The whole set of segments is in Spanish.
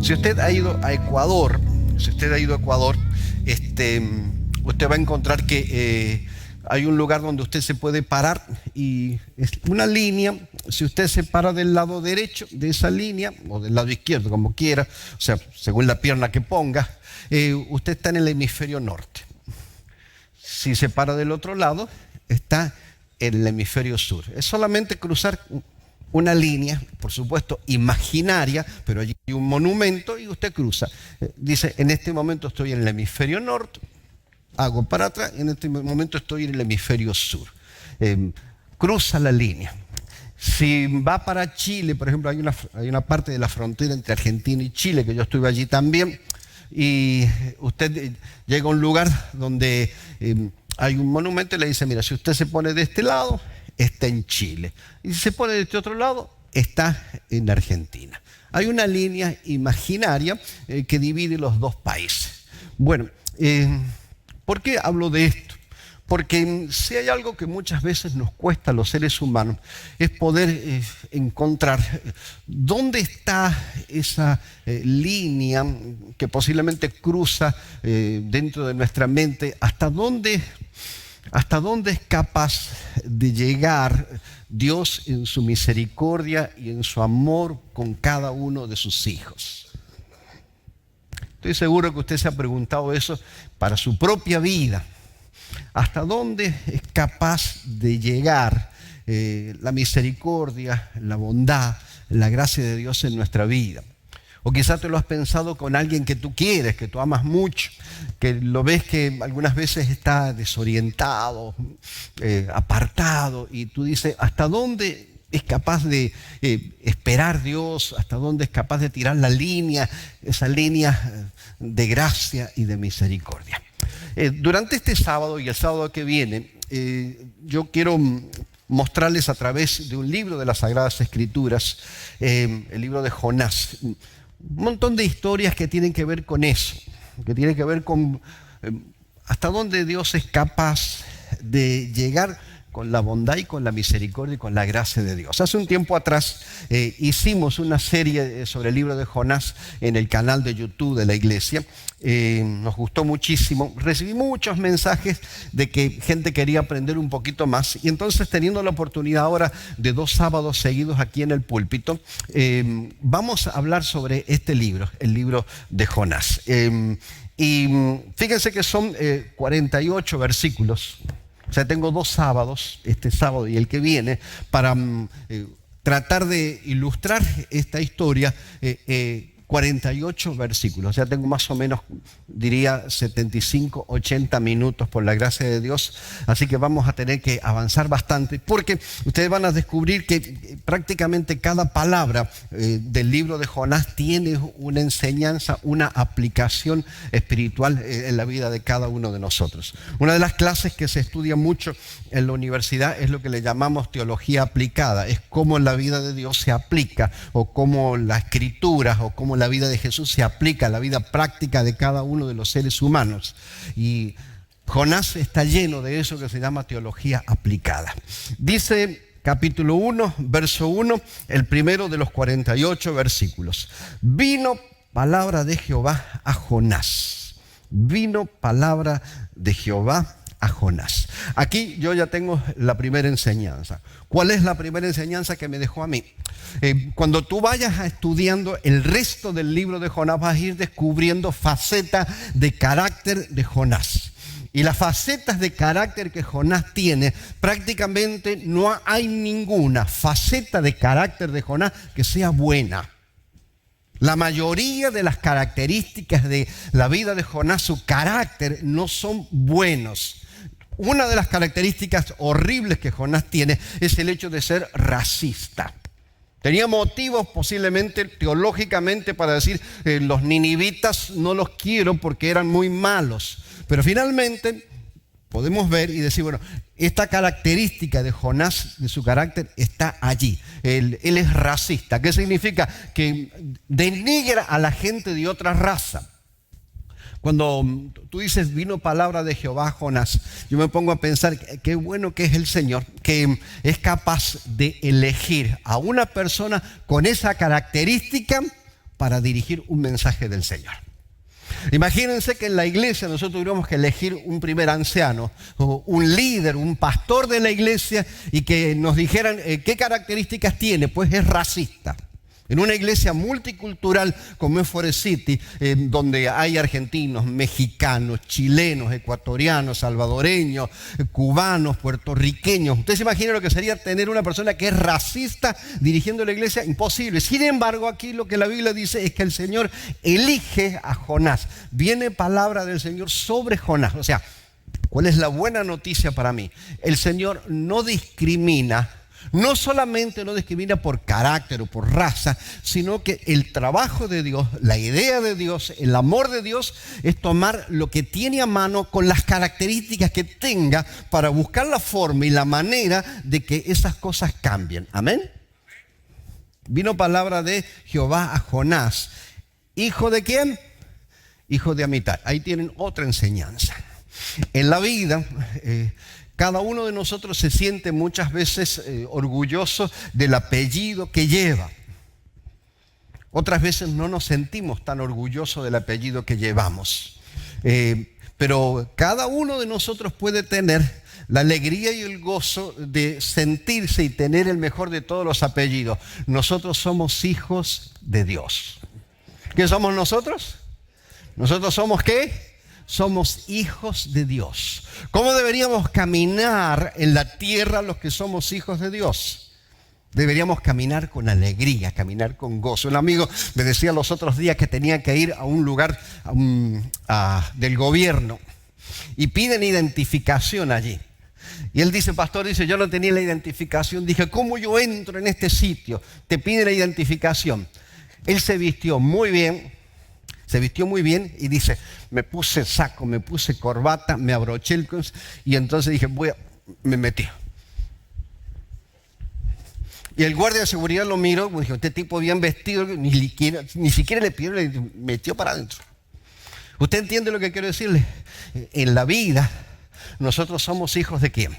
Si usted ha ido a Ecuador, usted va a encontrar que hay un lugar donde usted se puede parar y es una línea. Si usted se para del lado derecho de esa línea o del lado izquierdo, como quiera, o sea, según la pierna que ponga, usted está en el hemisferio norte. Si se para del otro lado, está en el hemisferio sur. Es solamente cruzar una línea, por supuesto, imaginaria, pero allí hay un monumento y usted cruza. Dice, en este momento estoy en el hemisferio norte, hago para atrás, y en este momento estoy en el hemisferio sur. Cruza la línea. Si va para Chile, por ejemplo, hay una parte de la frontera entre Argentina y Chile, que yo estuve allí también, y usted llega a un lugar donde hay un monumento y le dice, mira, si usted se pone de este lado, está en Chile. Y si se pone de este otro lado, está en Argentina. Hay una línea imaginaria que divide los dos países. Bueno, ¿por qué hablo de esto? Porque si hay algo que muchas veces nos cuesta a los seres humanos es poder encontrar dónde está esa línea que posiblemente cruza dentro de nuestra mente, hasta dónde es capaz de llegar Dios en su misericordia y en su amor con cada uno de sus hijos. Estoy seguro que usted se ha preguntado eso para su propia vida. ¿Hasta dónde es capaz de llegar la misericordia, la bondad, la gracia de Dios en nuestra vida? O quizás te lo has pensado con alguien que tú quieres, que tú amas mucho, que lo ves que algunas veces está desorientado, apartado, y tú dices, ¿hasta dónde es capaz de esperar Dios? ¿Hasta dónde es capaz de tirar la línea, esa línea de gracia y de misericordia? Durante este sábado y el sábado que viene, yo quiero mostrarles a través de un libro de las Sagradas Escrituras, el libro de Jonás, un montón de historias que tienen que ver con eso, que tienen que ver con hasta dónde Dios es capaz de llegar con la bondad y con la misericordia y con la gracia de Dios. Hace un tiempo atrás hicimos una serie sobre el libro de Jonás en el canal de YouTube de la iglesia. Nos gustó muchísimo. Recibí muchos mensajes de que gente quería aprender un poquito más. Y entonces, teniendo la oportunidad ahora de 2 sábados seguidos aquí en el púlpito, vamos a hablar sobre este libro, el libro de Jonás. Y fíjense que son 48 versículos. O sea, tengo 2 sábados, este sábado y el que viene, para tratar de ilustrar esta historia, 48 versículos. O sea, tengo más o menos, diría, 75, 80 minutos por la gracia de Dios. Así que vamos a tener que avanzar bastante, porque ustedes van a descubrir que prácticamente cada palabra del libro de Jonás tiene una enseñanza, una aplicación espiritual en la vida de cada uno de nosotros. Una de las clases que se estudia mucho en la universidad es lo que le llamamos teología aplicada. Es cómo la vida de Dios se aplica, o cómo la escritura, o cómo la vida de Jesús se aplica a la vida práctica de cada uno de los seres humanos. Y Jonás está lleno de eso que se llama teología aplicada. Dice capítulo 1, verso 1, el primero de los 48 versículos. Vino palabra de Jehová a Jonás. Vino palabra de Jehová a Jonás. Aquí yo ya tengo la primera enseñanza. ¿Cuál es la primera enseñanza que me dejó a mí? Cuando tú vayas estudiando el resto del libro de Jonás, vas a ir descubriendo facetas de carácter de Jonás. Y las facetas de carácter que Jonás tiene, prácticamente no hay ninguna faceta de carácter de Jonás que sea buena. La mayoría de las características de la vida de Jonás, su carácter, no son buenos. Una de las características horribles que Jonás tiene es el hecho de ser racista. Tenía motivos posiblemente teológicamente para decir los ninivitas no los quiero porque eran muy malos. Pero finalmente podemos ver y decir, bueno, esta característica de Jonás, de su carácter, está allí. Él es racista. ¿Qué significa? Que denigra a la gente de otra raza. Cuando tú dices, vino palabra de Jehová a Jonás, yo me pongo a pensar, qué bueno que es el Señor, que es capaz de elegir a una persona con esa característica para dirigir un mensaje del Señor. Imagínense que en la iglesia nosotros tuviéramos que elegir un primer anciano, o un líder, un pastor de la iglesia, y que nos dijeran qué características tiene. Pues es racista. En una iglesia multicultural como es Forest City, donde hay argentinos, mexicanos, chilenos, ecuatorianos, salvadoreños, cubanos, puertorriqueños. ¿Ustedes se imaginan lo que sería tener una persona que es racista dirigiendo la iglesia? Imposible. Sin embargo, aquí lo que la Biblia dice es que el Señor elige a Jonás. Viene palabra del Señor sobre Jonás. O sea, ¿cuál es la buena noticia para mí? El Señor no discrimina. No solamente no discrimina por carácter o por raza, sino que el trabajo de Dios, la idea de Dios, el amor de Dios es tomar lo que tiene a mano con las características que tenga para buscar la forma y la manera de que esas cosas cambien. Amén. Vino palabra de Jehová a Jonás. ¿Hijo de quién? Hijo de Amitai. Ahí tienen otra enseñanza. En la vida, cada uno de nosotros se siente muchas veces orgulloso del apellido que lleva. Otras veces no nos sentimos tan orgullosos del apellido que llevamos. Pero cada uno de nosotros puede tener la alegría y el gozo de sentirse y tener el mejor de todos los apellidos. Nosotros somos hijos de Dios. ¿Qué somos nosotros? ¿Nosotros somos qué? Somos hijos de Dios. ¿Cómo deberíamos caminar en la tierra los que somos hijos de Dios? Deberíamos caminar con alegría, caminar con gozo. Un amigo me decía los otros días que tenía que ir a un lugar del gobierno y piden identificación allí. Y él dice, pastor, dice, yo no tenía la identificación. Dije, ¿cómo yo entro en este sitio? Te piden la identificación. Él se vistió muy bien. Y dice, me puse saco, me puse corbata, me abroché y entonces dije, me metí. Y el guardia de seguridad lo miró, me dijo, este tipo bien vestido, ni siquiera le pidió, le metió para adentro. ¿Usted entiende lo que quiero decirle? En la vida, nosotros somos hijos ¿de quién?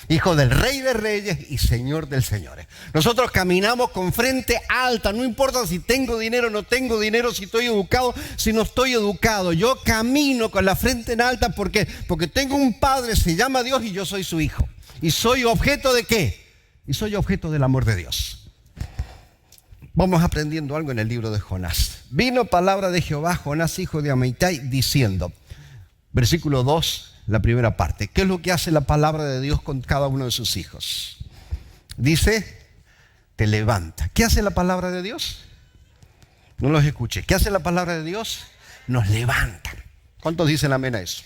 Hijo del Rey de Reyes y Señor del Señores. Nosotros caminamos con frente alta, no importa si tengo dinero o no tengo dinero, si estoy educado, si no estoy educado. Yo camino con la frente en alta porque tengo un Padre, se llama Dios y yo soy su hijo. ¿Y soy objeto de qué? Y soy objeto del amor de Dios. Vamos aprendiendo algo en el libro de Jonás. Vino palabra de Jehová a Jonás, hijo de Amitai, diciendo, versículo 2, la primera parte. ¿Qué es lo que hace la palabra de Dios con cada uno de sus hijos? Dice, te levanta. ¿Qué hace la palabra de Dios? No los escuché. ¿Qué hace la palabra de Dios? Nos levanta. ¿Cuántos dicen amén a eso?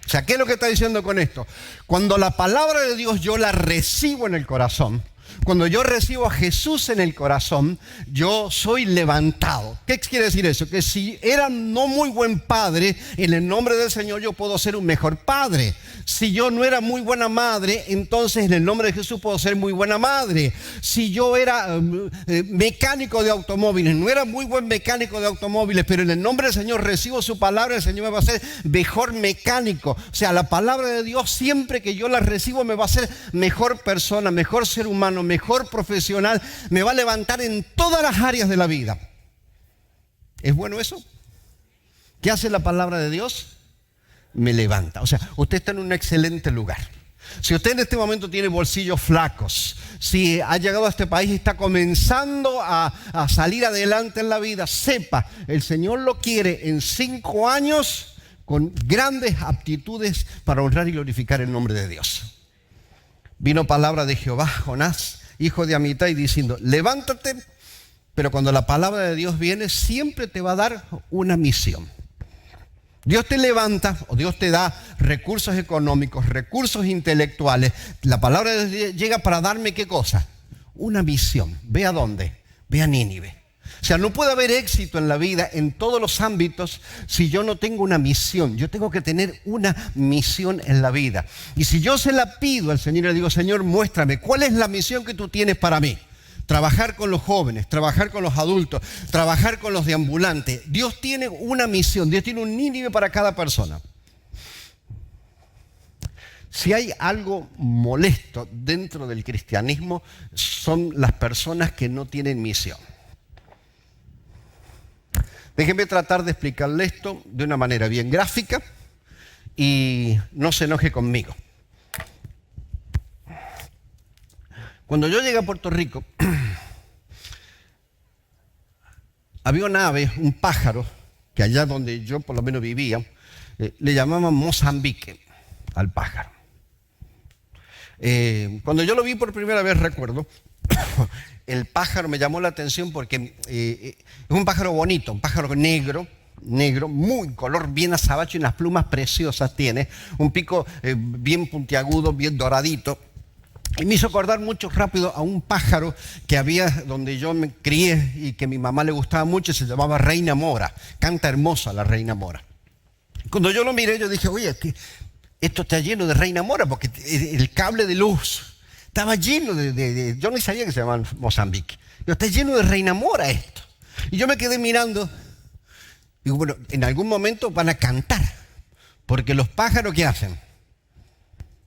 O sea, ¿qué es lo que está diciendo con esto? Cuando la palabra de Dios yo la recibo en el corazón, cuando yo recibo a Jesús en el corazón, yo soy levantado. ¿Qué quiere decir eso? Que si era no muy buen padre, en el nombre del Señor yo puedo ser un mejor padre. Si yo no era muy buena madre, entonces en el nombre de Jesús puedo ser muy buena madre. Si yo era mecánico de automóviles, no era muy buen mecánico de automóviles, pero en el nombre del Señor recibo su palabra, el Señor me va a hacer mejor mecánico. O sea, la palabra de Dios, siempre que yo la recibo, me va a hacer mejor persona, mejor ser humano, mejor profesional, me va a levantar en todas las áreas de la vida. ¿Es bueno eso? ¿Qué hace la palabra de Dios? Me levanta. O sea, usted está en un excelente lugar. Si usted en este momento tiene bolsillos flacos, si ha llegado a este país y está comenzando a salir adelante en la vida, sepa, el Señor lo quiere en 5 años con grandes aptitudes para honrar y glorificar el nombre de Dios. Vino palabra de Jehová, Jonás, hijo de Amitai, diciendo, levántate, pero cuando la palabra de Dios viene, siempre te va a dar una misión. Dios te levanta o Dios te da recursos económicos, recursos intelectuales. La palabra de Dios llega para darme ¿qué cosa? Una misión. ¿Ve a dónde? Ve a Nínive. O sea, no puede haber éxito en la vida en todos los ámbitos si yo no tengo una misión. Yo tengo que tener una misión en la vida. Y si yo se la pido al Señor y le digo, Señor, muéstrame, ¿cuál es la misión que tú tienes para mí? Trabajar con los jóvenes, trabajar con los adultos, trabajar con los deambulantes. Dios tiene una misión, Dios tiene un Nínive para cada persona. Si hay algo molesto dentro del cristianismo, son las personas que no tienen misión. Déjeme tratar de explicarle esto de una manera bien gráfica y no se enoje conmigo. Cuando yo llegué a Puerto Rico, había una ave, un pájaro, que allá donde yo por lo menos vivía, le llamaban Mozambique al pájaro. Cuando yo lo vi por primera vez, recuerdo, el pájaro me llamó la atención porque es un pájaro bonito, un pájaro negro, muy color bien azabache y unas plumas preciosas tiene, un pico bien puntiagudo, bien doradito. Y me hizo acordar mucho rápido a un pájaro que había donde yo me crié y que a mi mamá le gustaba mucho, se llamaba reina mora. Canta hermosa la reina mora. Cuando yo lo miré, yo dije, oye, esto está lleno de reina mora, porque el cable de luz estaba lleno yo no sabía que se llamaban Mozambique. Yo, está lleno de reina mora esto. Y yo me quedé mirando. Digo, bueno, en algún momento van a cantar. Porque los pájaros, ¿qué hacen?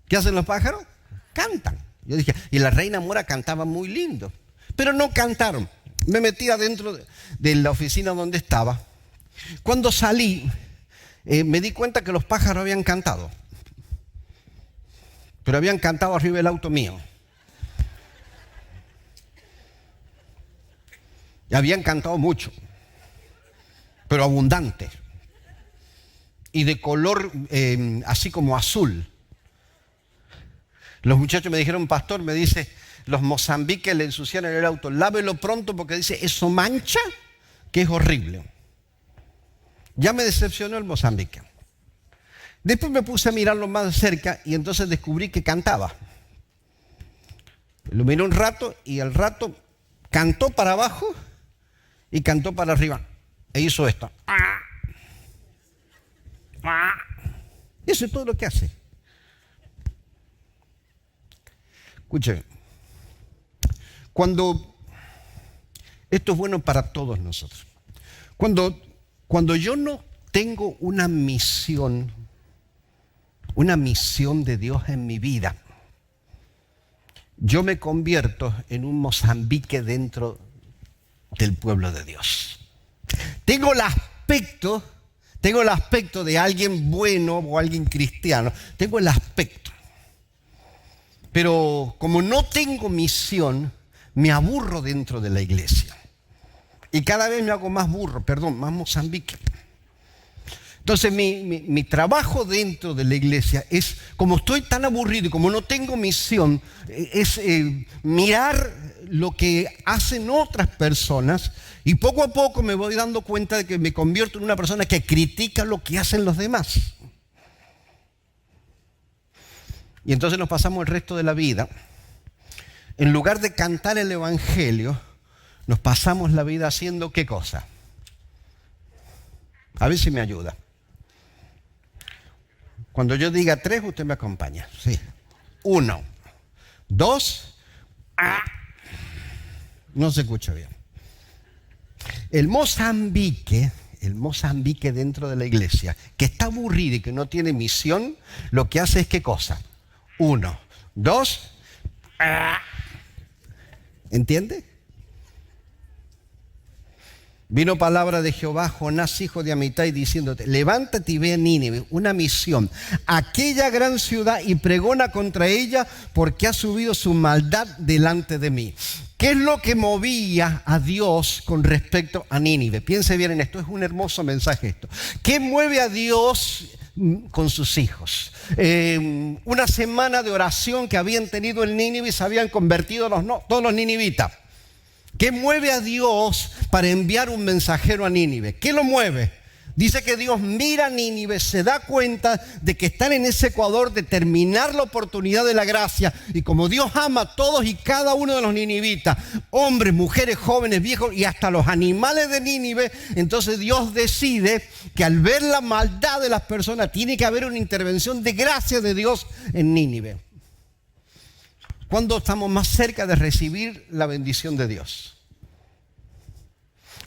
¿Qué hacen los pájaros? Cantan. Yo dije, y la reina mora cantaba muy lindo. Pero no cantaron. Me metí adentro de la oficina donde estaba. Cuando salí, me di cuenta que los pájaros habían cantado. Pero habían cantado arriba del auto mío. Y habían cantado mucho, pero abundante. Y de color así como azul. Los muchachos me dijeron, pastor, me dice, los Mozambiques le ensuciaron el auto. Lávelo pronto porque dice, eso mancha, que es horrible. Ya me decepcionó el Mozambique. Después me puse a mirarlo más de cerca y entonces descubrí que cantaba. Lo miré un rato y al rato cantó para abajo y cantó para arriba. E hizo esto. Eso es todo lo que hace. Escuchen, esto es bueno para todos nosotros. Cuando yo no tengo una misión de Dios en mi vida, yo me convierto en un Mozambique dentro del pueblo de Dios. Tengo el aspecto de alguien bueno o alguien cristiano, tengo el aspecto. Pero como no tengo misión, me aburro dentro de la iglesia. Y cada vez me hago más más Mozambique. Entonces mi trabajo dentro de la iglesia es, como estoy tan aburrido y como no tengo misión, es mirar lo que hacen otras personas y poco a poco me voy dando cuenta de que me convierto en una persona que critica lo que hacen los demás. Y entonces nos pasamos el resto de la vida, en lugar de cantar el evangelio, nos pasamos la vida haciendo ¿qué cosa? A ver si me ayuda. Cuando yo diga 3, usted me acompaña. Sí. 1, 2, no se escucha bien. El Mozambique dentro de la iglesia, que está aburrido y que no tiene misión, lo que hace es ¿qué cosa? 1, 2, ¿entiende? Vino palabra de Jehová, Jonás, hijo de Amitai, diciéndote, levántate y ve a Nínive, una misión, aquella gran ciudad, y pregona contra ella, porque ha subido su maldad delante de mí. ¿Qué es lo que movía a Dios con respecto a Nínive? Piense bien en esto, es un hermoso mensaje esto. ¿Qué mueve a Dios con sus hijos? Una semana de oración que habían tenido en Nínive y se habían convertido todos los ninivitas. ¿Qué mueve a Dios para enviar un mensajero a Nínive? ¿Qué lo mueve? Dice que Dios mira a Nínive, se da cuenta de que están en ese ecuador de terminar la oportunidad de la gracia. Y como Dios ama a todos y cada uno de los ninivitas, hombres, mujeres, jóvenes, viejos y hasta los animales de Nínive, entonces Dios decide que al ver la maldad de las personas tiene que haber una intervención de gracia de Dios en Nínive. ¿Cuándo estamos más cerca de recibir la bendición de Dios?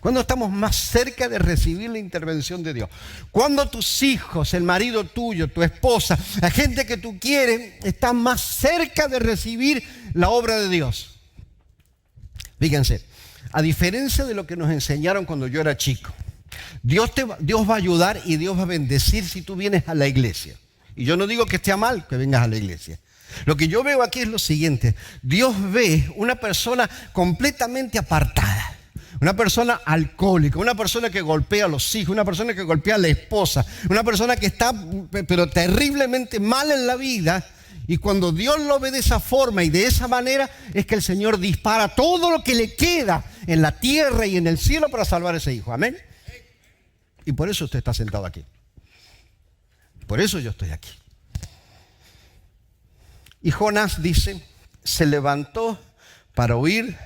¿Cuándo estamos más cerca de recibir la intervención de Dios? Cuando tus hijos, el marido tuyo, tu esposa, la gente que tú quieres, están más cerca de recibir la obra de Dios. Fíjense, a diferencia de lo que nos enseñaron cuando yo era chico, Dios va a ayudar y Dios va a bendecir si tú vienes a la iglesia. Y yo no digo que esté mal que vengas a la iglesia. Lo que yo veo aquí es lo siguiente. Dios ve una persona completamente apartada. Una persona alcohólica, una persona que golpea a los hijos, una persona que golpea a la esposa, una persona que está pero terriblemente mal en la vida. Y cuando Dios lo ve de esa forma y de esa manera, es que el Señor dispara todo lo que le queda en la tierra y en el cielo para salvar a ese hijo. Amén. Y por eso usted está sentado aquí. Por eso yo estoy aquí. Y Jonás dice, se levantó para huir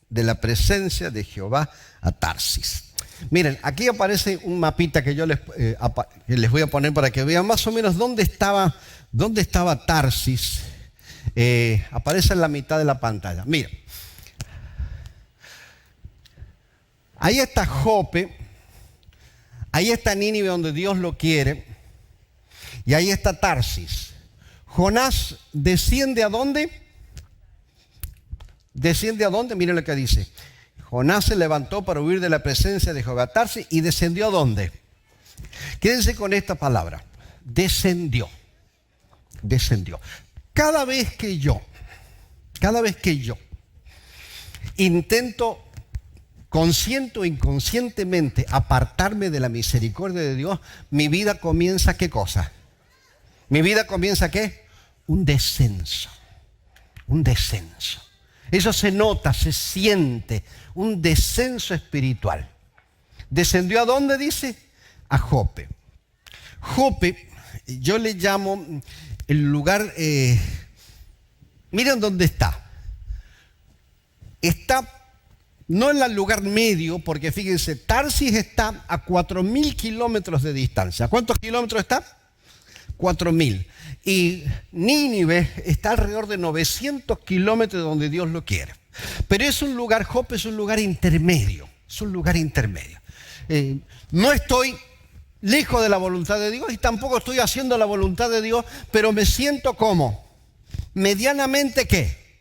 de la presencia de Jehová a Tarsis. Miren, aquí aparece un mapita que yo les voy a poner para que vean más o menos dónde estaba Tarsis. Aparece en la mitad de la pantalla. Miren, ahí está Jope, ahí está Nínive donde Dios lo quiere, y ahí está Tarsis. Jonás desciende ¿a dónde? ¿Desciende a dónde? Miren lo que dice. Jonás se levantó para huir de la presencia de Jehová a Tarsis y descendió ¿a dónde? Quédense con esta palabra. Descendió. Descendió. Cada vez que yo intento consciente o inconscientemente apartarme de la misericordia de Dios, mi vida comienza ¿qué cosa? Mi vida comienza ¿qué? Un descenso. Un descenso. Eso se nota, se siente, un descenso espiritual. ¿Descendió a dónde dice? A Jope. Jope, yo le llamo el lugar, miren dónde está. Está no en el lugar medio, porque fíjense, Tarsis está a 4.000 kilómetros de distancia. ¿Cuántos kilómetros está? 4.000. Y Nínive está alrededor de 900 kilómetros de donde Dios lo quiere. Pero es un lugar, Jope es un lugar intermedio. Es un lugar intermedio. No estoy lejos de la voluntad de Dios y tampoco estoy haciendo la voluntad de Dios, pero me siento como medianamente ¿qué?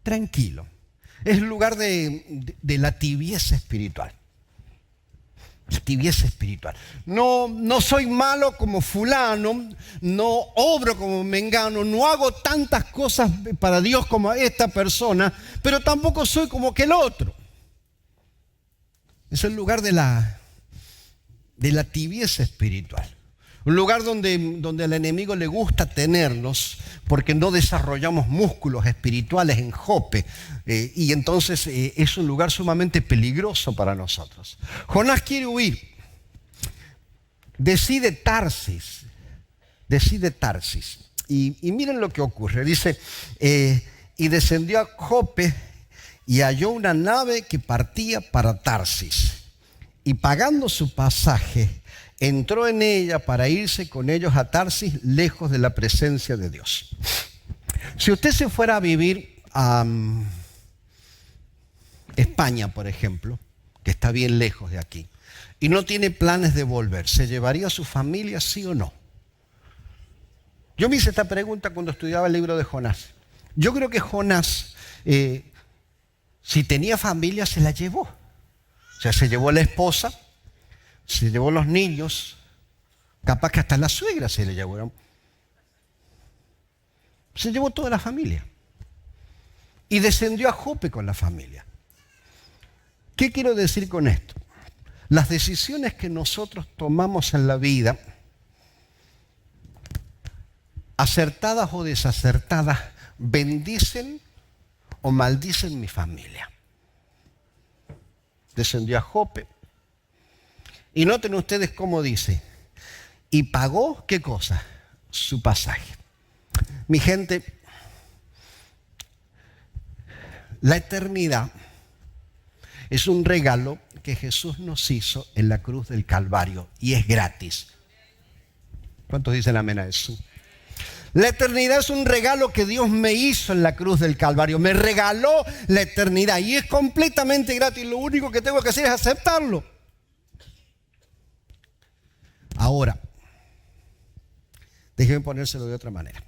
Tranquilo. Es el lugar de la tibieza espiritual. La tibieza espiritual. No soy malo como fulano, no obro como mengano, no hago tantas cosas para Dios como esta persona, pero tampoco soy como que el otro. Es el lugar de la tibieza espiritual. Un lugar donde al enemigo le gusta tenernos porque no desarrollamos músculos espirituales en Jope. Y entonces es un lugar sumamente peligroso para nosotros. Jonás quiere huir. Decide Tarsis. Y miren lo que ocurre. Dice, y descendió a Jope y halló una nave que partía para Tarsis. Y pagando su pasaje, entró en ella para irse con ellos a Tarsis, lejos de la presencia de Dios. Si usted se fuera a vivir a España, por ejemplo, que está bien lejos de aquí, y no tiene planes de volver, ¿se llevaría a su familia, sí o no? Yo me hice esta pregunta cuando estudiaba el libro de Jonás. Yo creo que Jonás, si tenía familia, se la llevó. O sea, se llevó a la esposa, se llevó a los niños, capaz que hasta la suegra se le llevó. Se llevó toda la familia. Y descendió a Jope con la familia. ¿Qué quiero decir con esto? Las decisiones que nosotros tomamos en la vida, acertadas o desacertadas, bendicen o maldicen mi familia. Descendió a Jope. Y noten ustedes cómo dice. Y pagó, ¿qué cosa? Su pasaje. Mi gente, la eternidad es un regalo que Jesús nos hizo en la cruz del Calvario y es gratis. ¿Cuántos dicen amén a eso? La eternidad es un regalo que Dios me hizo en la cruz del Calvario. Me regaló la eternidad y es completamente gratis. Lo único que tengo que hacer es aceptarlo. Ahora, déjeme ponérselo de otra manera.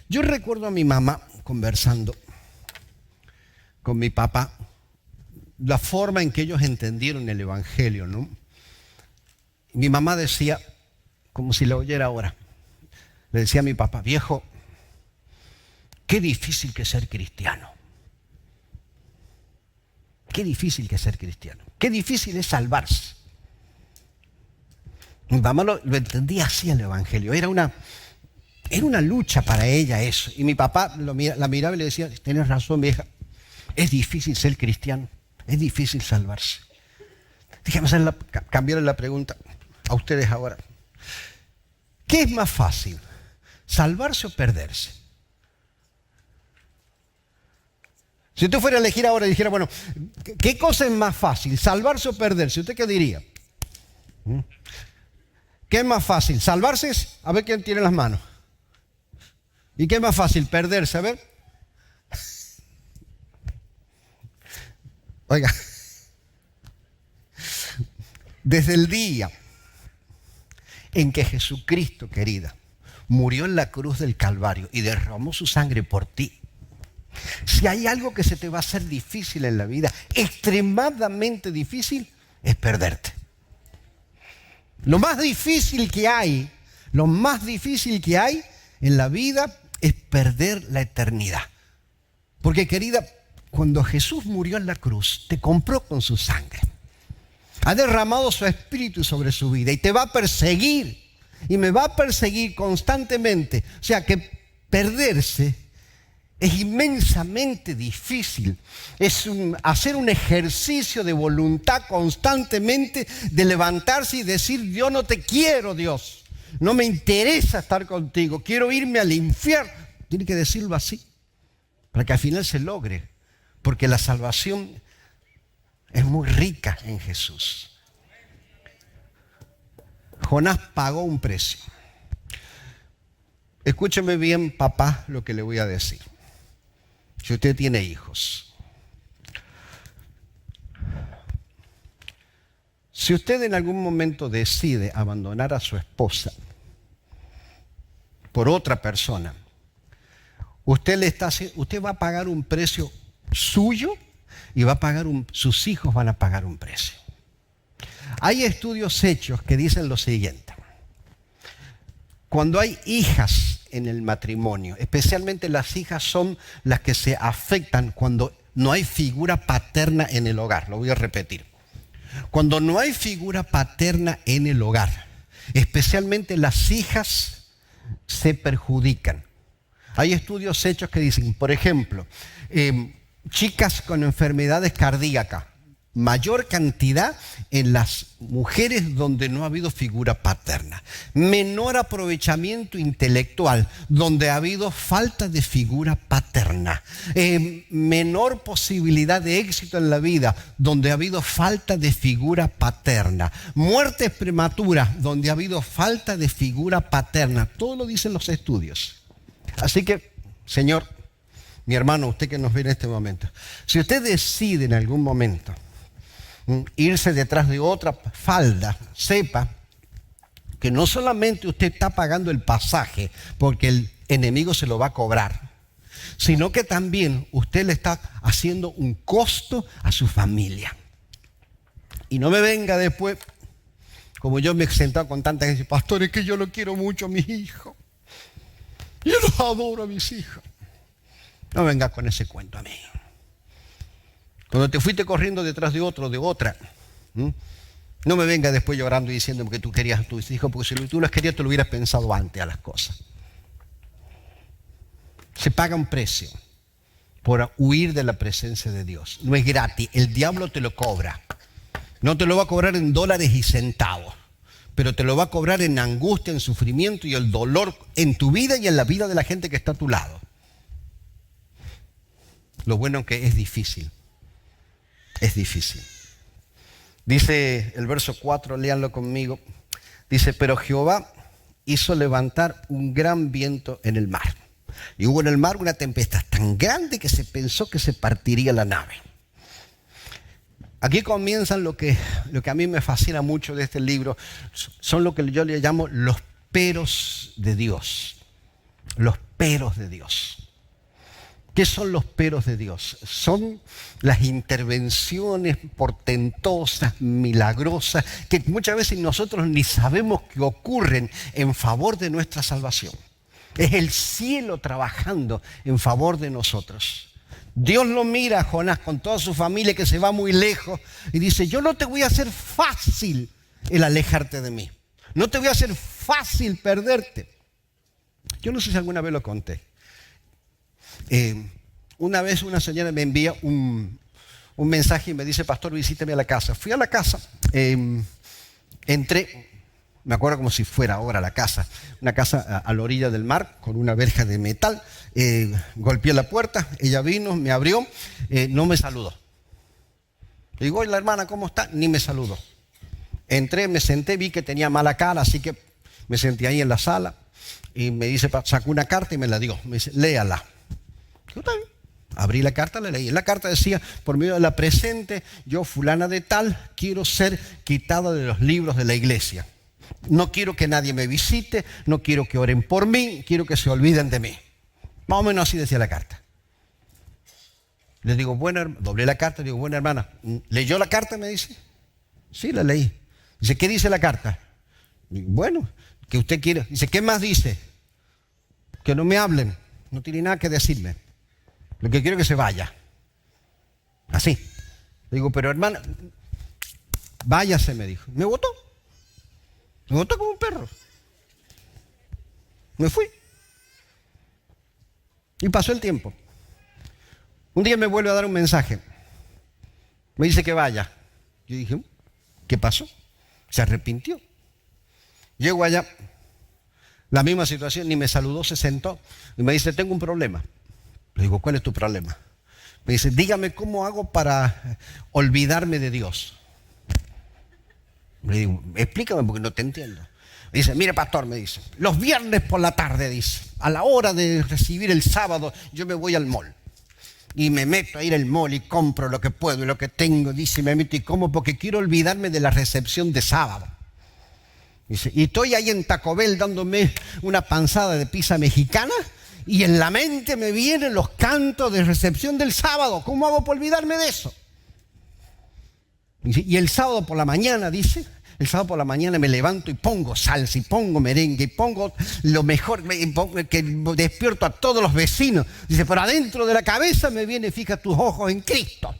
Yo recuerdo a mi mamá conversando con mi papá la forma en que ellos entendieron el Evangelio, ¿no? Mi mamá decía, como si la oyera ahora, le decía a mi papá: viejo, qué difícil que es ser cristiano. Qué difícil que es ser cristiano. Qué difícil es salvarse. Mi mamá lo entendía así el Evangelio. Era una lucha para ella eso. Y mi papá la miraba y le decía: tienes razón, vieja. Es difícil ser cristiano. Es difícil salvarse. Déjame cambiar la pregunta a ustedes ahora. ¿Qué es más fácil? ¿Salvarse o perderse? Si usted fuera a elegir ahora y dijera, bueno, ¿qué cosa es más fácil? ¿Salvarse o perderse? ¿Usted qué diría? ¿Qué es más fácil? ¿Salvarse? A ver quién tiene las manos. ¿Y qué es más fácil? ¿Perderse? A ver. Oiga, desde el día en que Jesucristo, querida, murió en la cruz del Calvario y derramó su sangre por ti, si hay algo que se te va a hacer difícil en la vida, extremadamente difícil, es perderte. Lo más difícil que hay en la vida es perder la eternidad. Porque, querida, cuando Jesús murió en la cruz, te compró con su sangre. Ha derramado su espíritu sobre su vida y te va a perseguir. Y me va a perseguir constantemente. O sea que perderse es inmensamente difícil. Es hacer un ejercicio de voluntad constantemente, de levantarse y decir: yo no te quiero, Dios. No me interesa estar contigo. Quiero irme al infierno. Tiene que decirlo así, para que al final se logre. Porque la salvación es muy rica en Jesús. Jonás pagó un precio. Escúcheme bien, papá, lo que le voy a decir. Si usted tiene hijos, si usted en algún momento decide abandonar a su esposa por otra persona, usted va a pagar un precio suyo y sus hijos van a pagar un precio. Hay estudios hechos que dicen lo siguiente: cuando hay hijas en el matrimonio, especialmente las hijas son las que se afectan cuando no hay figura paterna en el hogar. Lo voy a repetir. Cuando no hay figura paterna en el hogar, especialmente las hijas se perjudican. Hay estudios hechos que dicen, por ejemplo, chicas con enfermedades cardíacas, mayor cantidad en las mujeres donde no ha habido figura paterna. Menor aprovechamiento intelectual donde ha habido falta de figura paterna. Menor posibilidad de éxito en la vida donde ha habido falta de figura paterna. Muertes prematuras donde ha habido falta de figura paterna. Todo lo dicen los estudios. Así que, Señor, mi hermano, usted que nos ve en este momento, si usted decide en algún momento irse detrás de otra falda, sepa que no solamente usted está pagando el pasaje porque el enemigo se lo va a cobrar, sino que también usted le está haciendo un costo a su familia. Y no me venga después, como yo me he sentado con tanta gente: pastor, es que yo lo quiero mucho a mis hijos, yo los adoro a mis hijos. No venga con ese cuento a mí. Cuando te fuiste corriendo detrás de otro, de otra, no me venga después llorando y diciendo que tú querías a tus hijos, porque si tú las querías, te lo hubieras pensado antes a las cosas. Se paga un precio por huir de la presencia de Dios. No es gratis, el diablo te lo cobra. No te lo va a cobrar en dólares y centavos, pero te lo va a cobrar en angustia, en sufrimiento y el dolor en tu vida y en la vida de la gente que está a tu lado. Lo bueno es que es difícil. Es difícil. Dice el verso 4, léanlo conmigo. Dice: pero Jehová hizo levantar un gran viento en el mar. Y hubo en el mar una tempestad tan grande que se pensó que se partiría la nave. Aquí comienzan lo que a mí me fascina mucho de este libro. Son lo que yo le llamo los peros de Dios. Los peros de Dios. ¿Qué son los peros de Dios? Son las intervenciones portentosas, milagrosas, que muchas veces nosotros ni sabemos que ocurren en favor de nuestra salvación. Es el cielo trabajando en favor de nosotros. Dios lo mira a Jonás con toda su familia que se va muy lejos y dice, yo no te voy a hacer fácil el alejarte de mí. No te voy a hacer fácil perderte. Yo no sé si alguna vez lo conté. Una vez una señora me envía un mensaje y me dice, pastor, visíteme a la casa. Fui a la casa, entré, me acuerdo como si fuera ahora la casa, una casa a la orilla del mar con una verja de metal. Golpeé la puerta, ella vino, me abrió, no me saludó. Le digo, oye, la hermana, ¿cómo está? Ni me saludó. Entré, me senté, vi que tenía mala cara, así que me senté ahí en la sala y me dice, sacó una carta y me la dio. Me dice, léala. Yo también. Abrí la carta, la leí. En la carta decía, por medio de la presente, yo fulana de tal, quiero ser quitada de los libros de la iglesia. No quiero que nadie me visite, no quiero que oren por mí, quiero que se olviden de mí. Más o menos así decía la carta. Le digo, doblé la carta, le digo, buena hermana, ¿leyó la carta? Me dice. Sí, la leí. Dice, ¿qué dice la carta? Digo, bueno, que usted quiere. Dice, ¿qué más dice? Que no me hablen, no tiene nada que decirme. Lo que quiero es que se vaya. Así. Le digo, pero hermana, váyase, me dijo. Me botó. Me botó como un perro. Me fui. Y pasó el tiempo. Un día me vuelve a dar un mensaje. Me dice que vaya. Yo dije, ¿qué pasó? Se arrepintió. Llego allá, la misma situación, ni me saludó, se sentó y me dice, tengo un problema. Le digo, ¿cuál es tu problema? Me dice, dígame cómo hago para olvidarme de Dios. Le digo, explícame porque no te entiendo. Me dice, mire pastor, me dice, los viernes por la tarde, dice, a la hora de recibir el sábado, yo me voy al mall. Y me meto a ir al mall y compro lo que puedo y lo que tengo, dice, me meto y como porque quiero olvidarme de la recepción de sábado. Dice, y estoy ahí en Taco Bell dándome una panzada de pizza mexicana y en la mente me vienen los cantos de recepción del sábado. ¿Cómo hago para olvidarme de eso? Dice, y el sábado por la mañana, dice, el sábado por la mañana me levanto y pongo salsa y pongo merengue y pongo lo mejor, que despierto a todos los vecinos. Dice, pero adentro de la cabeza me viene, fija tus ojos en Cristo.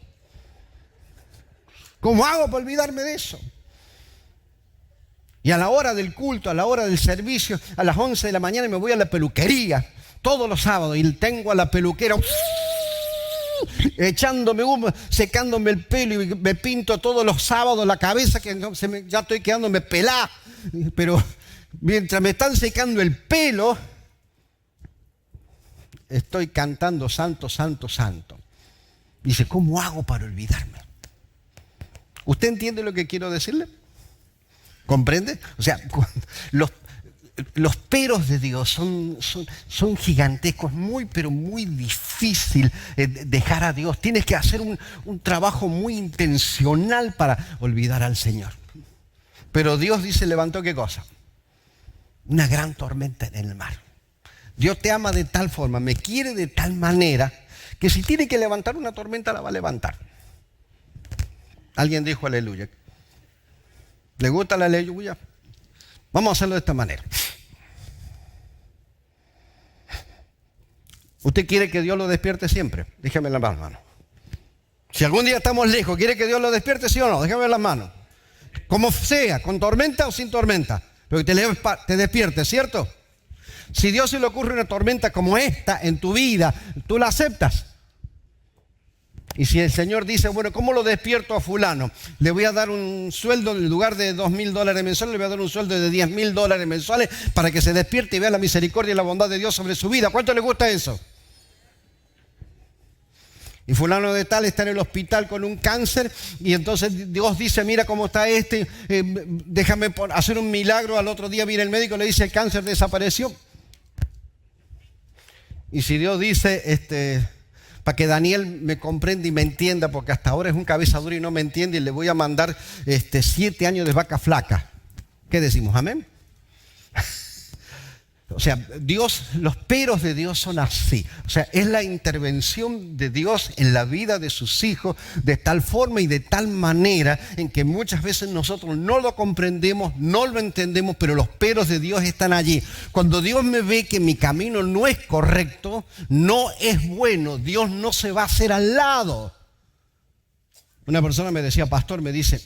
¿Cómo hago para olvidarme de eso? Y a la hora del culto, a la hora del servicio, a las 11 de la mañana me voy a la peluquería, todos los sábados, y tengo a la peluquera echándome humo, secándome el pelo y me pinto todos los sábados la cabeza que ya estoy quedándome pelada. Pero mientras me están secando el pelo, estoy cantando santo, santo, santo. Dice, ¿cómo hago para olvidarme? ¿Usted entiende lo que quiero decirle? ¿Comprende? O sea, los peros de Dios son gigantescos, pero muy difícil dejar a Dios. Tienes que hacer un trabajo muy intencional para olvidar al Señor. Pero Dios dice, levantó ¿qué cosa? Una gran tormenta en el mar. Dios te ama de tal forma, me quiere de tal manera, que si tiene que levantar una tormenta, la va a levantar. Alguien dijo aleluya. ¿Le gusta la aleluya? Vamos a hacerlo de esta manera. ¿Usted quiere que Dios lo despierte siempre? Déjame las manos. Si algún día estamos lejos, ¿quiere que Dios lo despierte, sí o no? Déjame las manos. Como sea, con tormenta o sin tormenta, pero que te despierte, ¿cierto? Si Dios se le ocurre una tormenta como esta en tu vida, ¿tú la aceptas? Y si el Señor dice, bueno, ¿cómo lo despierto a fulano? Le voy a dar un sueldo, en lugar de $2,000 mensuales, le voy a dar un sueldo de $10,000 mensuales para que se despierte y vea la misericordia y la bondad de Dios sobre su vida. ¿Cuánto le gusta eso? Y fulano de tal está en el hospital con un cáncer y entonces Dios dice, mira cómo está déjame hacer un milagro. Al otro día viene el médico y le dice, el cáncer desapareció. Y si Dios dice, para que Daniel me comprenda y me entienda, porque hasta ahora es un cabeza dura y no me entiende, y le voy a mandar 7 años de vaca flaca. ¿Qué decimos? ¿Amén? O sea, Dios, los peros de Dios son así. O sea, es la intervención de Dios en la vida de sus hijos de tal forma y de tal manera en que muchas veces nosotros no lo comprendemos, no lo entendemos, pero los peros de Dios están allí. Cuando Dios me ve que mi camino no es correcto, no es bueno, Dios no se va a hacer al lado. Una persona me decía, pastor, me dice,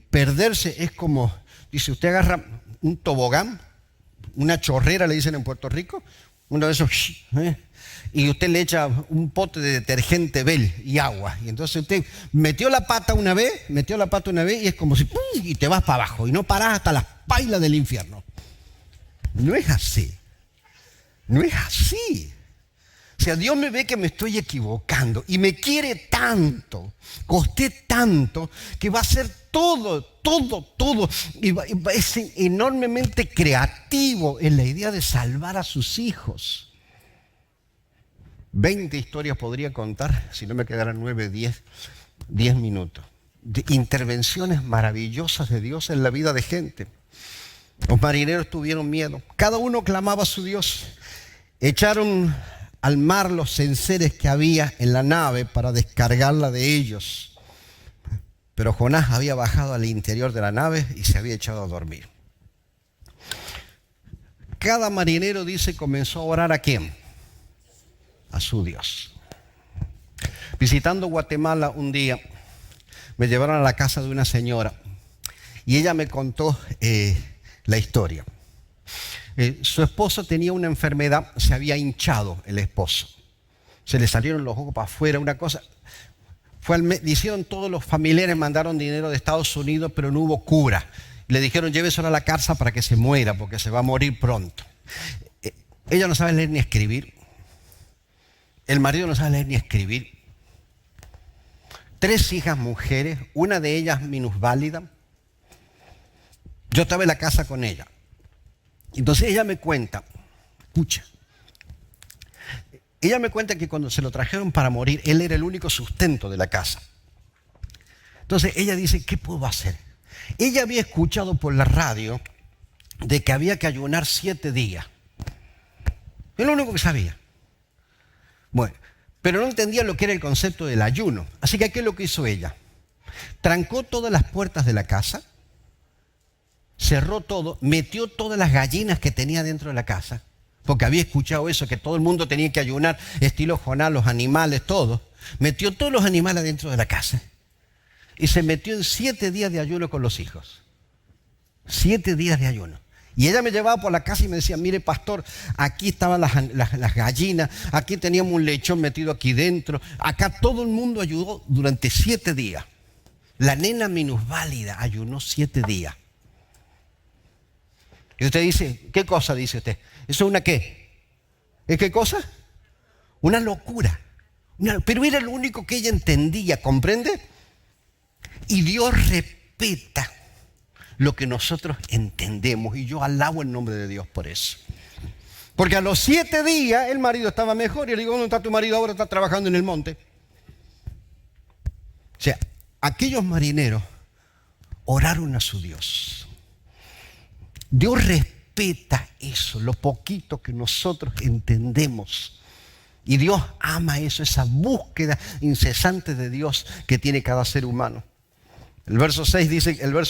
perderse es como, dice, usted agarra un tobogán, una chorrera le dicen en Puerto Rico, uno de esos, y usted le echa un pote de detergente Bell y agua, y entonces usted metió la pata una vez y es como si, ¡pum!, y te vas para abajo y no parás hasta las pailas del infierno. No es así, no es así. O sea, Dios me ve que me estoy equivocando y me quiere tanto, costé tanto, que va a hacer todo, y es enormemente creativo en la idea de salvar a sus hijos. 20 historias podría contar, si no me quedaran 9, 10 minutos, de intervenciones maravillosas de Dios en la vida de gente. Los marineros tuvieron miedo, cada uno clamaba a su Dios, echaron al mar los enseres que había en la nave para descargarla de ellos. Pero Jonás había bajado al interior de la nave y se había echado a dormir. Cada marinero, dice, comenzó a orar ¿a quién? A su Dios. Visitando Guatemala un día, me llevaron a la casa de una señora y ella me contó la historia. Su esposo tenía una enfermedad, se había hinchado el esposo. Se le salieron los ojos para afuera, una cosa. Hicieron todos los familiares, mandaron dinero de Estados Unidos, pero no hubo cura. Le dijeron, lléveselo a la casa para que se muera, porque se va a morir pronto. Ella no sabe leer ni escribir. El marido no sabe leer ni escribir. 3 hijas mujeres, una de ellas minusválida. Yo estaba en la casa con ella. Entonces ella me cuenta, ella me cuenta que cuando se lo trajeron para morir, él era el único sustento de la casa. Entonces ella dice, ¿qué puedo hacer? Ella había escuchado por la radio de que había que ayunar 7 días. Es lo único que sabía. Bueno, pero no entendía lo que era el concepto del ayuno. Así que ¿qué es lo que hizo ella? Trancó todas las puertas de la casa, cerró todo, metió todas las gallinas que tenía dentro de la casa, porque había escuchado eso, que todo el mundo tenía que ayunar, estilo Jonás, los animales, todo. Metió todos los animales dentro de la casa y se metió en 7 días de ayuno con los hijos. 7 días de ayuno. Y ella me llevaba por la casa y me decía, mire pastor, aquí estaban las gallinas, aquí teníamos un lechón metido aquí dentro, acá todo el mundo ayudó durante 7 días. La nena minusválida ayunó 7 días. Y usted dice, ¿qué cosa dice usted? ¿Eso es una qué? ¿Es qué cosa? Una locura. Pero era lo único que ella entendía, ¿comprende? Y Dios respeta lo que nosotros entendemos. Y yo alabo el nombre de Dios por eso. Porque a los 7 días el marido estaba mejor. Y le digo, ¿dónde está tu marido ahora? Está trabajando en el monte. O sea, aquellos marineros oraron a su Dios. Dios respeta eso, lo poquito que nosotros entendemos. Y Dios ama eso, esa búsqueda incesante de Dios que tiene cada ser humano. El verso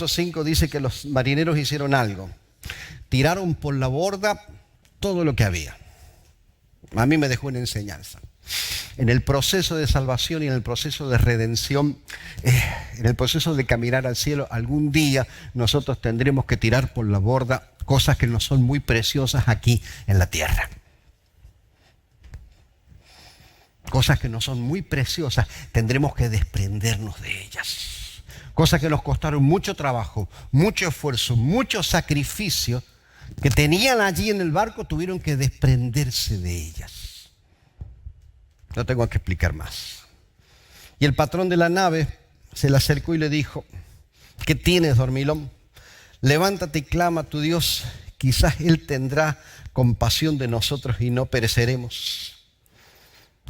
5 dice que los marineros hicieron algo. Tiraron por la borda todo lo que había. A mí me dejó una enseñanza. En el proceso de salvación y en el proceso de redención, en el proceso de caminar al cielo, algún día nosotros tendremos que tirar por la borda cosas que no son muy preciosas aquí en la tierra. Cosas que no son muy preciosas, tendremos que desprendernos de ellas. Cosas que nos costaron mucho trabajo, mucho esfuerzo, mucho sacrificio, que tenían allí en el barco, tuvieron que desprenderse de ellas. No tengo que explicar más. Y el patrón de la nave se le acercó y le dijo, ¿qué tienes, dormilón? Levántate y clama a tu Dios, quizás Él tendrá compasión de nosotros y no pereceremos.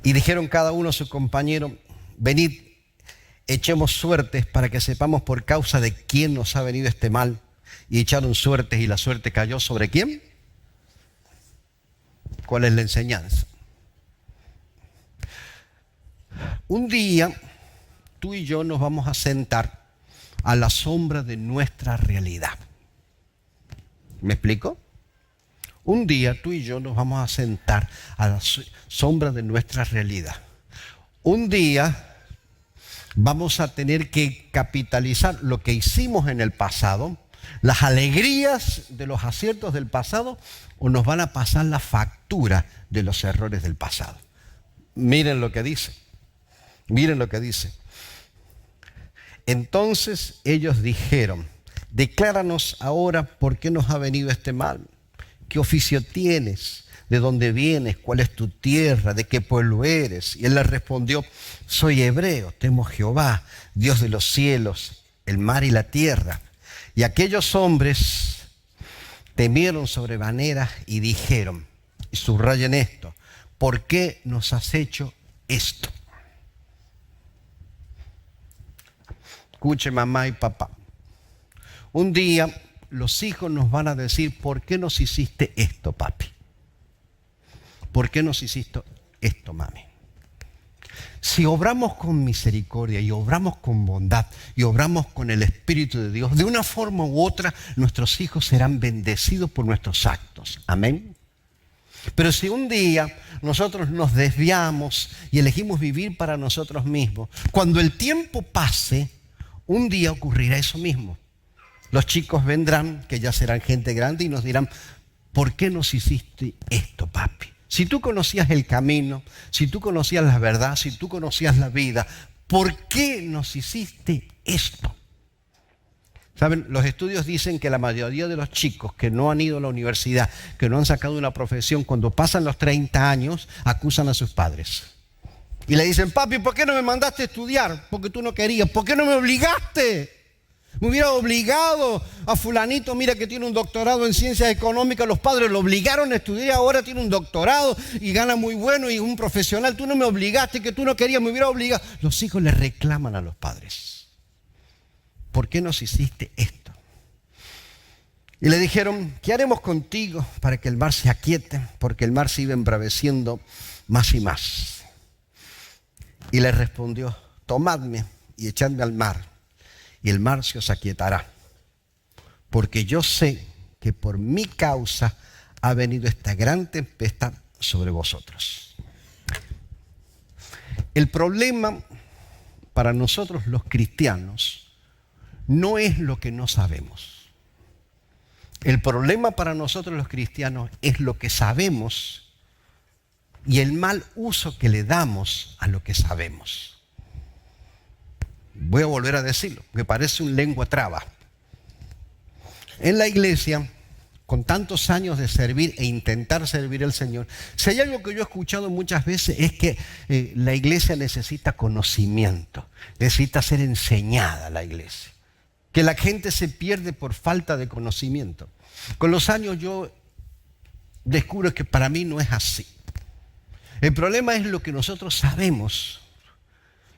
Y dijeron cada uno a su compañero, venid, echemos suertes para que sepamos por causa de quién nos ha venido este mal. Y echaron suertes y la suerte cayó ¿sobre quién? ¿Cuál es la enseñanza? Un día tú y yo nos vamos a sentar a la sombra de nuestra realidad. ¿Me explico? Un día tú y yo nos vamos a sentar a la sombra de nuestra realidad. Un día vamos a tener que capitalizar lo que hicimos en el pasado, las alegrías de los aciertos del pasado, o nos van a pasar la factura de los errores del pasado. Miren lo que dice. Miren lo que dice. Entonces ellos dijeron: decláranos ahora por qué nos ha venido este mal. ¿Qué oficio tienes? ¿De dónde vienes? ¿Cuál es tu tierra? ¿De qué pueblo eres? Y él les respondió: soy hebreo, temo a Jehová, Dios de los cielos, el mar y la tierra. Y aquellos hombres temieron sobremanera y dijeron, y subrayen esto: ¿por qué nos has hecho esto? Escuche, mamá y papá. Un día los hijos nos van a decir: ¿por qué nos hiciste esto, papi? ¿Por qué nos hiciste esto, mami? Si obramos con misericordia y obramos con bondad y obramos con el Espíritu de Dios, de una forma u otra nuestros hijos serán bendecidos por nuestros actos. Amén. Pero si un día nosotros nos desviamos y elegimos vivir para nosotros mismos, cuando el tiempo pase, un día ocurrirá eso mismo. Los chicos vendrán, que ya serán gente grande, y nos dirán: ¿por qué nos hiciste esto, papi? Si tú conocías el camino, si tú conocías la verdad, si tú conocías la vida, ¿por qué nos hiciste esto? ¿Saben? Los estudios dicen que la mayoría de los chicos que no han ido a la universidad, que no han sacado una profesión, cuando pasan los 30 años, acusan a sus padres. Y le dicen: papi, ¿por qué no me mandaste a estudiar? Porque tú no querías. ¿Por qué no me obligaste? Me hubiera obligado a fulanito, mira que tiene un doctorado en ciencias económicas, los padres lo obligaron a estudiar, ahora tiene un doctorado y gana muy bueno y es un profesional. Tú no me obligaste, que tú no querías, me hubiera obligado. Los hijos le reclaman a los padres: ¿por qué nos hiciste esto? Y le dijeron: ¿qué haremos contigo para que el mar se aquiete? Porque el mar se iba embraveciendo más y más. Y le respondió: tomadme y echadme al mar, y el mar se os aquietará, porque yo sé que por mi causa ha venido esta gran tempestad sobre vosotros. El problema para nosotros los cristianos no es lo que no sabemos. El problema para nosotros los cristianos es lo que sabemos y el mal uso que le damos a lo que sabemos. Voy a volver a decirlo, me parece un lengua traba. En la iglesia, con tantos años de servir e intentar servir al Señor, si hay algo que yo he escuchado muchas veces es que la iglesia necesita conocimiento, necesita ser enseñada la iglesia, que la gente se pierde por falta de conocimiento. Con los años yo descubro que para mí no es así. El problema es lo que nosotros sabemos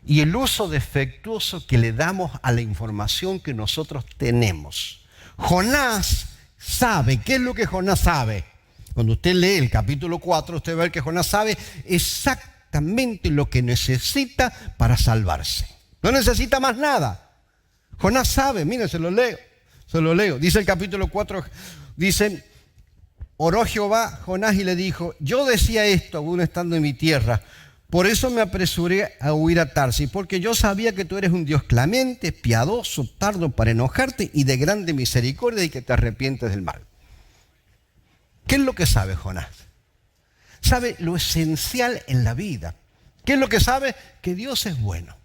y el uso defectuoso que le damos a la información que nosotros tenemos. Jonás sabe. ¿Qué es lo que Jonás sabe? Cuando usted lee el capítulo 4, usted va a ver que Jonás sabe exactamente lo que necesita para salvarse. No necesita más nada. Jonás sabe, mire, se lo leo. Dice el capítulo 4, dice: oró Jehová Jonás y le dijo: yo decía esto aún estando en mi tierra, por eso me apresuré a huir a Tarsis, porque yo sabía que tú eres un Dios clemente, piadoso, tardo para enojarte y de grande misericordia, y que te arrepientes del mal. ¿Qué es lo que sabe Jonás? Sabe lo esencial en la vida. ¿Qué es lo que sabe? Que Dios es bueno.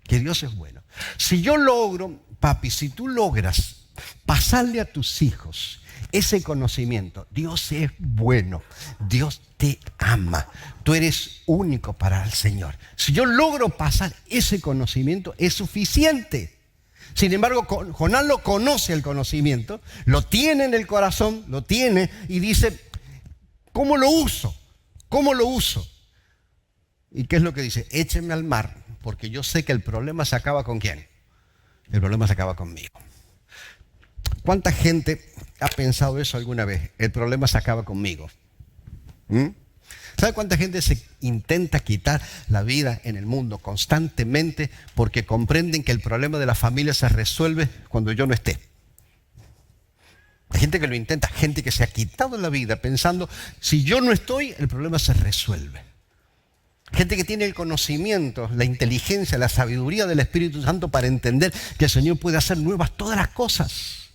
Que Dios es bueno. Si yo logro, papi, si tú logras pasarle a tus hijos ese conocimiento: Dios es bueno, Dios te ama, tú eres único para el Señor. Si yo logro pasar ese conocimiento, es suficiente. Sin embargo, Jonás lo conoce el conocimiento, lo tiene en el corazón, lo tiene y dice: ¿cómo lo uso? ¿Cómo lo uso? ¿Y qué es lo que dice? Échenme al mar, porque yo sé que el problema se acaba ¿con quién? El problema se acaba conmigo. ¿Cuánta gente ha pensado eso alguna vez? El problema se acaba conmigo. ¿Mm? ¿Sabe cuánta gente se intenta quitar la vida en el mundo constantemente porque comprenden que el problema de la familia se resuelve cuando yo no esté? Hay gente que lo intenta, gente que se ha quitado la vida pensando, si yo no estoy, el problema se resuelve. Gente que tiene el conocimiento, la inteligencia, la sabiduría del Espíritu Santo para entender que el Señor puede hacer nuevas todas las cosas.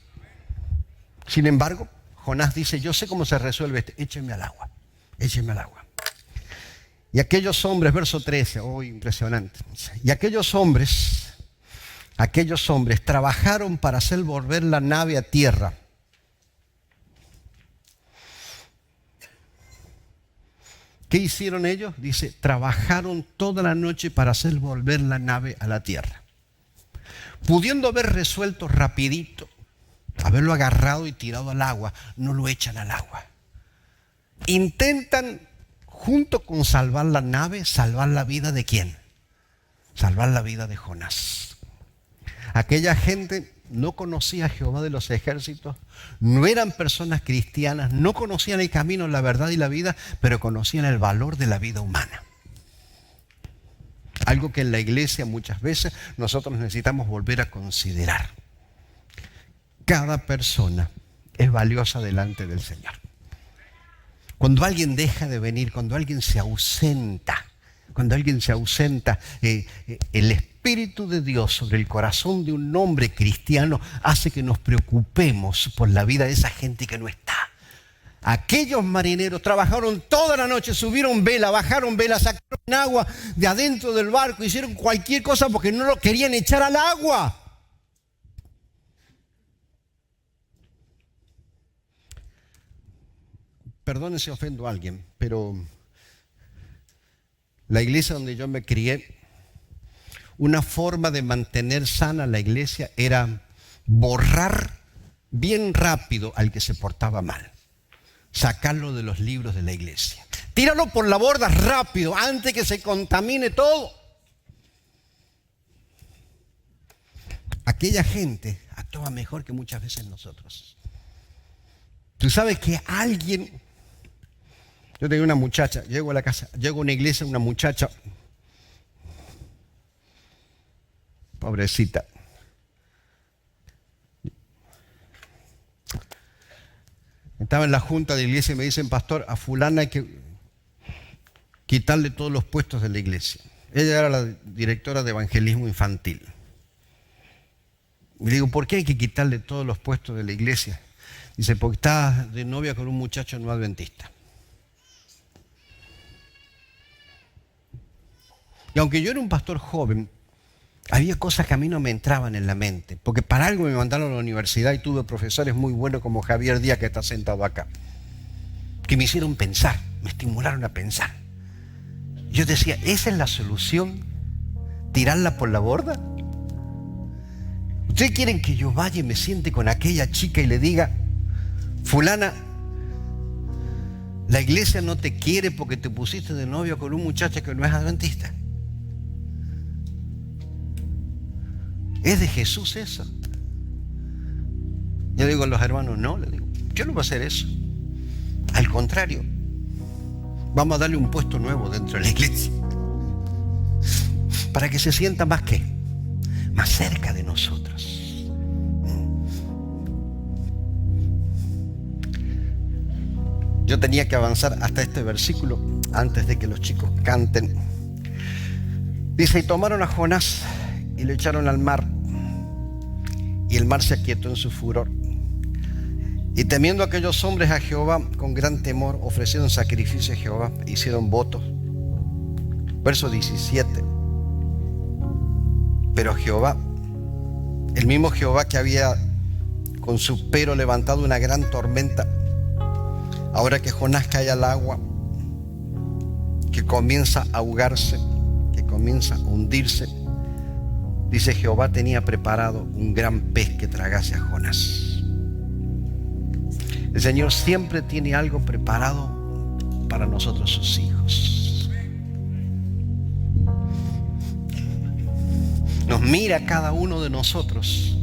Sin embargo, Jonás dice, yo sé cómo se resuelve esto, écheme al agua, écheme al agua. Y aquellos hombres, verso 13, impresionante. Y aquellos hombres trabajaron para hacer volver la nave a tierra. ¿Qué hicieron ellos? Dice, trabajaron toda la noche para hacer volver la nave a la tierra. Pudiendo haber resuelto rapidito, haberlo agarrado y tirado al agua, no lo echan al agua. Intentan, junto con salvar la nave, salvar la vida ¿de quién? Salvar la vida de Jonás. Aquella gente no conocía a Jehová de los ejércitos, no eran personas cristianas, no conocían el camino, la verdad y la vida, pero conocían el valor de la vida humana. Algo que en la iglesia muchas veces nosotros necesitamos volver a considerar. Cada persona es valiosa delante del Señor. Cuando alguien deja de venir, cuando alguien se ausenta, el Espíritu de Dios sobre el corazón de un hombre cristiano hace que nos preocupemos por la vida de esa gente que no está. Aquellos marineros trabajaron toda la noche, subieron vela, bajaron vela, sacaron agua de adentro del barco, hicieron cualquier cosa porque no lo querían echar al agua. Perdone si ofendo a alguien, pero la iglesia donde yo me crié, una forma de mantener sana la iglesia era borrar bien rápido al que se portaba mal. Sacarlo de los libros de la iglesia. Tíralo por la borda rápido, antes que se contamine todo. Aquella gente actuaba mejor que muchas veces nosotros. Tú sabes que alguien... Yo tenía una muchacha, llego a la casa, llego a una iglesia, una muchacha, pobrecita. Estaba en la junta de iglesia y me dicen, pastor, a fulana hay que quitarle todos los puestos de la iglesia. Ella era la directora de evangelismo infantil. Y le digo, ¿por qué hay que quitarle todos los puestos de la iglesia? Dice, porque está de novia con un muchacho no adventista. Y aunque yo era un pastor joven, había cosas que a mí no me entraban en la mente, porque para algo me mandaron a la universidad y tuve profesores muy buenos como Javier Díaz, que está sentado acá, que me hicieron pensar, me estimularon a pensar. Yo decía, ¿esa es la solución? ¿Tirarla por la borda? ¿Ustedes quieren que yo vaya y me siente con aquella chica y le diga, fulana, la iglesia no te quiere porque te pusiste de novio con un muchacho que no es adventista? ¿Es de Jesús eso? Yo digo a los hermanos, no, le digo, yo no voy a hacer eso. Al contrario, vamos a darle un puesto nuevo dentro de la iglesia. Para que se sienta más cerca de nosotros. Yo tenía que avanzar hasta este versículo antes de que los chicos canten. Dice, y tomaron a Jonás y lo echaron al mar, y el mar se aquietó en su furor. Y temiendo aquellos hombres a Jehová, con gran temor ofrecieron sacrificio a Jehová e hicieron votos. Verso 17. Pero Jehová, el mismo Jehová que había con su pero levantado una gran tormenta, ahora que Jonás cae al agua, que comienza a ahogarse, que comienza a hundirse, dice, Jehová tenía preparado un gran pez que tragase a Jonás. El Señor siempre tiene algo preparado para nosotros, sus hijos. Nos mira a cada uno de nosotros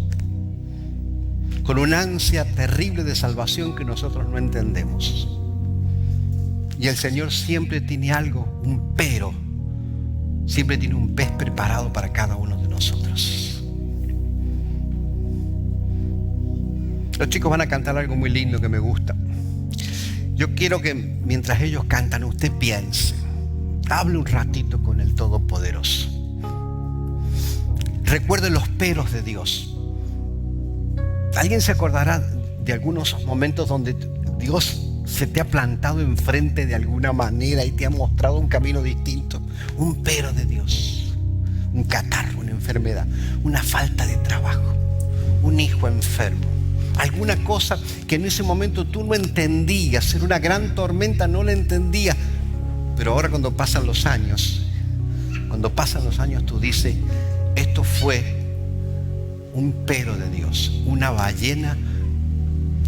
con una ansia terrible de salvación que nosotros no entendemos. Y el Señor siempre tiene algo, un pero. Siempre tiene un pez preparado para cada uno de nosotros. Los chicos van a cantar algo muy lindo que me gusta. Yo quiero que mientras ellos cantan, usted piense, hable un ratito con el Todopoderoso. Recuerde los peros de Dios. ¿Alguien se acordará de algunos momentos donde Dios se te ha plantado enfrente de alguna manera y te ha mostrado un camino distinto? Un pero de Dios, un catarro, una enfermedad, una falta de trabajo, un hijo enfermo, alguna cosa que en ese momento tú no entendías, era una gran tormenta, no la entendías, pero ahora cuando pasan los años tú dices, esto fue un pero de Dios, una ballena,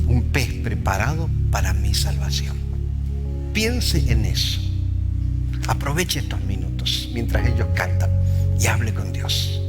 un pez preparado para mi salvación. Piense en eso. Aproveche estos minutos mientras ellos cantan y hable con Dios.